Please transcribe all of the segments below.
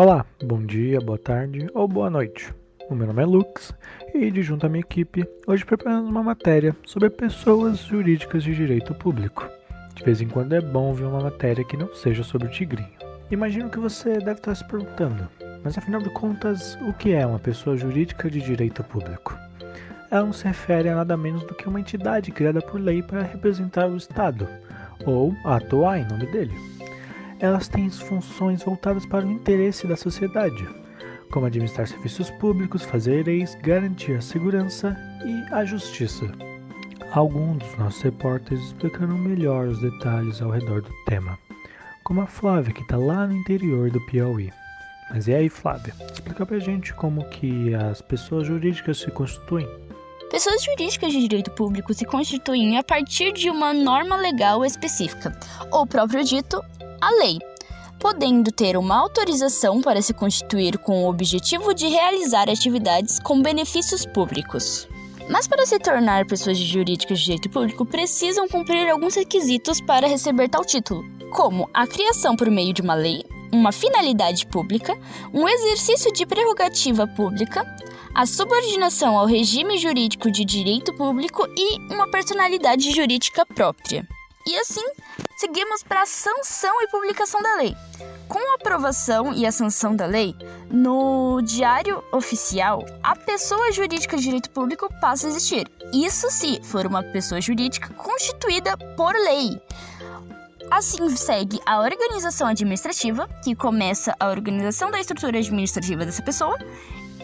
Olá, bom dia, boa tarde ou boa noite. O meu nome é Lux e, de junto à minha equipe, hoje preparamos uma matéria sobre pessoas jurídicas de direito público. De vez em quando é bom ver uma matéria que não seja sobre o tigrinho. Imagino que você deve estar se perguntando, mas afinal de contas, o que é uma pessoa jurídica de direito público? Ela não se refere a nada menos do que uma entidade criada por lei para representar o Estado, ou atuar em nome dele. Elas têm funções voltadas para o interesse da sociedade, como administrar serviços públicos, fazer leis, garantir a segurança e a justiça. Alguns dos nossos repórteres explicaram melhor os detalhes ao redor do tema, como a Flávia, que está lá no interior do Piauí. Mas e aí, Flávia? Explica pra gente como que as pessoas jurídicas se constituem. Pessoas jurídicas de direito público se constituem a partir de uma norma legal específica, ou próprio dito, a lei, podendo ter uma autorização para se constituir com o objetivo de realizar atividades com benefícios públicos. Mas para se tornar pessoas jurídicas de direito público, precisam cumprir alguns requisitos para receber tal título, como a criação por meio de uma lei, uma finalidade pública, um exercício de prerrogativa pública, a subordinação ao regime jurídico de direito público e uma personalidade jurídica própria. E assim, seguimos para a sanção e publicação da lei. Com a aprovação e a sanção da lei, no Diário Oficial, a pessoa jurídica de direito público passa a existir. Isso se for uma pessoa jurídica constituída por lei. Assim segue a organização administrativa, que começa a organização da estrutura administrativa dessa pessoa,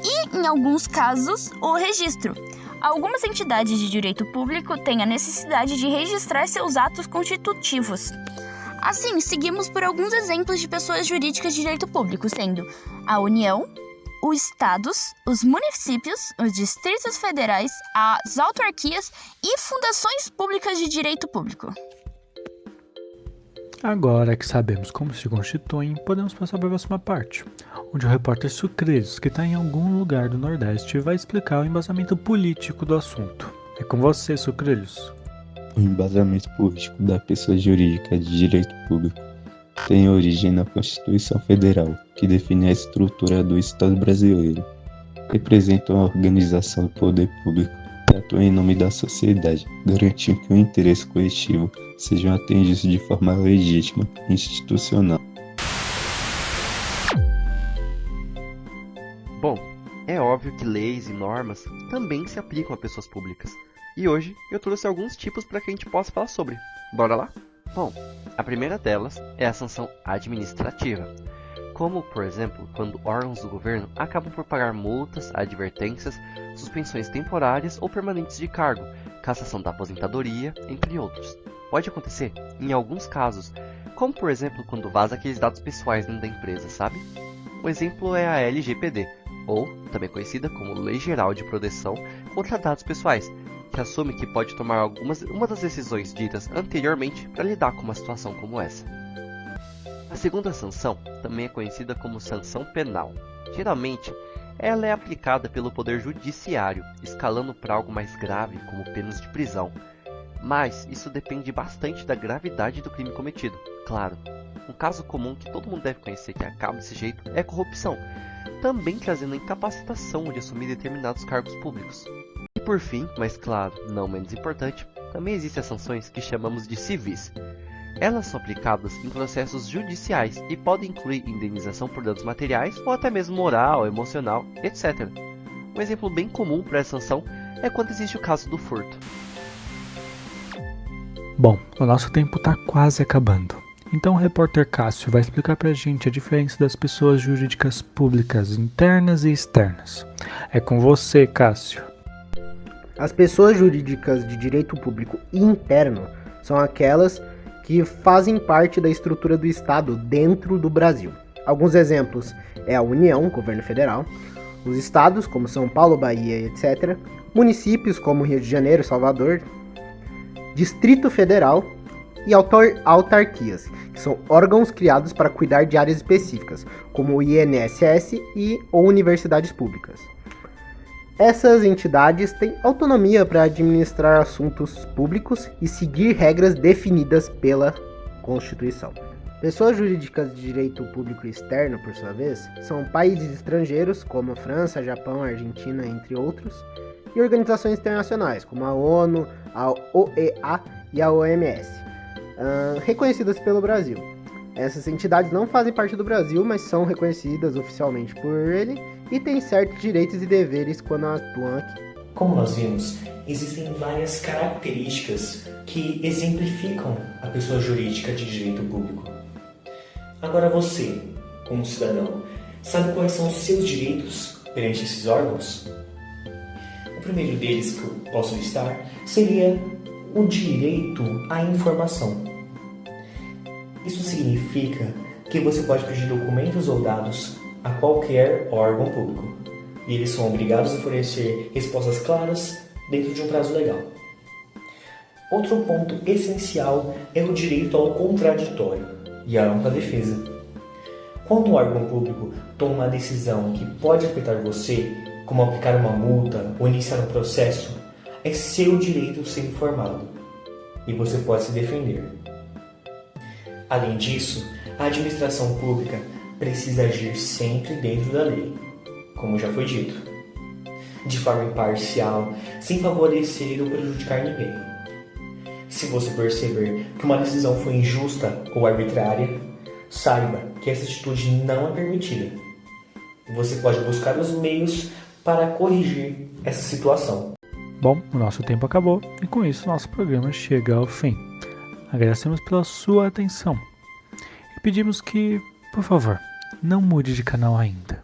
e, em alguns casos, o registro. Algumas entidades de direito público têm a necessidade de registrar seus atos constitutivos. Assim, seguimos por alguns exemplos de pessoas jurídicas de direito público, sendo a União, os estados, os municípios, os distritos federais, as autarquias e fundações públicas de direito público. Agora que sabemos como se constituem, podemos passar para a próxima parte, onde o repórter Sucrilhos, que está em algum lugar do Nordeste, vai explicar o embasamento político do assunto. É com você, Sucrilhos. O embasamento político da pessoa jurídica de direito público tem origem na Constituição Federal, que define a estrutura do Estado brasileiro. Representa uma organização do poder público que atua em nome da sociedade, garantindo que o interesse coletivo sejam atendidos de forma legítima e institucional. Bom, é óbvio que leis e normas também se aplicam a pessoas públicas. E hoje eu trouxe alguns tipos para que a gente possa falar sobre. Bora lá? Bom, a primeira delas é a sanção administrativa. Como, por exemplo, quando órgãos do governo acabam por pagar multas, advertências, suspensões temporárias ou permanentes de cargo, cassação da aposentadoria, entre outros. Pode acontecer em alguns casos, como por exemplo quando vaza aqueles dados pessoais dentro da empresa, sabe? Um exemplo é a LGPD, ou também conhecida como Lei Geral de Proteção contra Dados Pessoais, que assume que pode tomar uma das decisões ditas anteriormente para lidar com uma situação como essa. A segunda sanção também é conhecida como sanção penal. Geralmente, ela é aplicada pelo Poder Judiciário, escalando para algo mais grave, como penas de prisão. Mas isso depende bastante da gravidade do crime cometido. Claro, um caso comum que todo mundo deve conhecer que acaba desse jeito é a corrupção, também trazendo a incapacitação de assumir determinados cargos públicos. E por fim, mas claro, não menos importante, também existem as sanções que chamamos de civis. Elas são aplicadas em processos judiciais e podem incluir indenização por danos materiais ou até mesmo moral, emocional, etc. Um exemplo bem comum para essa sanção é quando existe o caso do furto. Bom, o nosso tempo está quase acabando. Então o repórter Cássio vai explicar pra gente a diferença das pessoas jurídicas públicas internas e externas. É com você, Cássio. As pessoas jurídicas de direito público interno são aquelas que fazem parte da estrutura do Estado dentro do Brasil. Alguns exemplos é a União, governo federal, os estados, como São Paulo, Bahia, etc., municípios, como Rio de Janeiro, Salvador, Distrito Federal e autarquias, que são órgãos criados para cuidar de áreas específicas, como o INSS ou universidades públicas. Essas entidades têm autonomia para administrar assuntos públicos e seguir regras definidas pela Constituição. Pessoas jurídicas de direito público externo, por sua vez, são países estrangeiros, como a França, Japão, Argentina, entre outros, e organizações internacionais, como a ONU, a OEA e a OMS, reconhecidas pelo Brasil. Essas entidades não fazem parte do Brasil, mas são reconhecidas oficialmente por ele e têm certos direitos e deveres quando atuam aqui. Como nós vimos, existem várias características que exemplificam a pessoa jurídica de direito público. Agora você, como cidadão, sabe quais são os seus direitos perante esses órgãos? O primeiro deles que eu posso listar seria o direito à informação. Isso significa que você pode pedir documentos ou dados a qualquer órgão público, e eles são obrigados a fornecer respostas claras dentro de um prazo legal. Outro ponto essencial é o direito ao contraditório e à ampla defesa. Quando um órgão público toma uma decisão que pode afetar você, como aplicar uma multa ou iniciar um processo, é seu direito ser informado e você pode se defender. Além disso, a administração pública precisa agir sempre dentro da lei, como já foi dito, de forma imparcial, sem favorecer ou prejudicar ninguém. Se você perceber que uma decisão foi injusta ou arbitrária, saiba que essa atitude não é permitida. Você pode buscar os meios para corrigir essa situação. Bom, o nosso tempo acabou e com isso nosso programa chega ao fim. Agradecemos pela sua atenção e pedimos que, por favor, não mude de canal ainda.